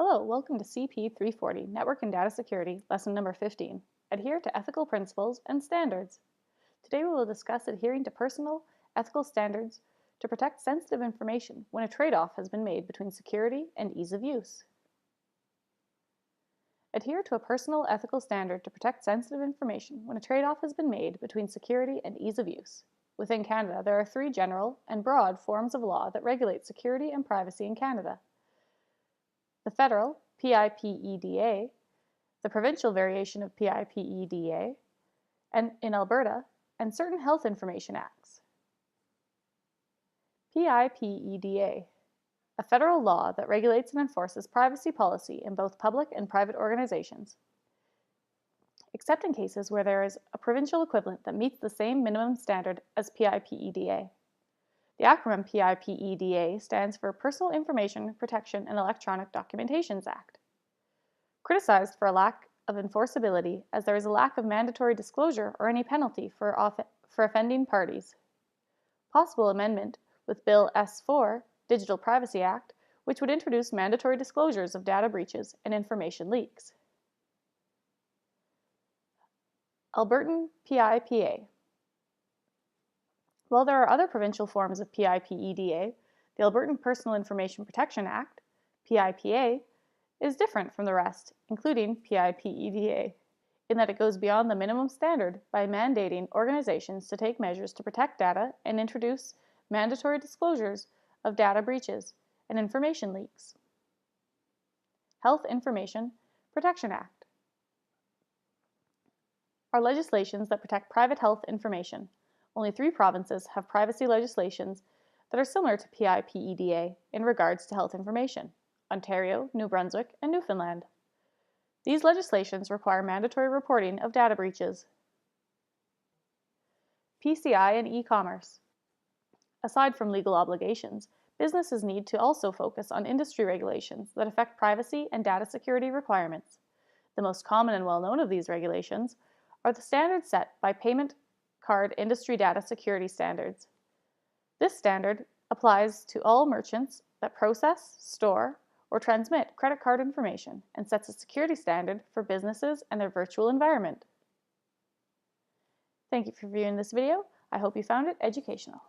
Hello, welcome to CP340, Network and Data Security, lesson number 15, Adhere to Ethical Principles and Standards. Today we will discuss adhering to personal ethical standards to protect sensitive information when a trade-off has been made between security and ease of use. Adhere to a personal ethical standard to protect sensitive information when a trade-off has been made between security and ease of use. Within Canada, there are three general and broad forms of law that regulate security and privacy in Canada. The federal PIPEDA, the provincial variation of PIPEDA, and in Alberta, and certain health information acts. PIPEDA, a federal law that regulates and enforces privacy policy in both public and private organizations, except in cases where there is a provincial equivalent that meets the same minimum standard as PIPEDA. The acronym PIPEDA stands for Personal Information Protection and Electronic Documentations Act. Criticized for a lack of enforceability as there is a lack of mandatory disclosure or any penalty for offending parties. Possible amendment with Bill S-4, Digital Privacy Act, which would introduce mandatory disclosures of data breaches and information leaks. Albertan PIPA. While there are other provincial forms of PIPEDA, the Albertan Personal Information Protection Act, PIPA, is different from the rest, including PIPEDA, in that it goes beyond the minimum standard by mandating organizations to take measures to protect data and introduce mandatory disclosures of data breaches and information leaks. Health Information Protection Act are legislations that protect private health information. Only 3 provinces have privacy legislations that are similar to PIPEDA in regards to health information: Ontario, New Brunswick, and Newfoundland. These legislations require mandatory reporting of data breaches. PCI and e-commerce. Aside from legal obligations, businesses need to also focus on industry regulations that affect privacy and data security requirements. The most common and well-known of these regulations are the standards set by Payment Card Industry Data Security Standards. This standard applies to all merchants that process, store, or transmit credit card information and sets a security standard for businesses and their virtual environment. Thank you for viewing this video. I hope you found it educational.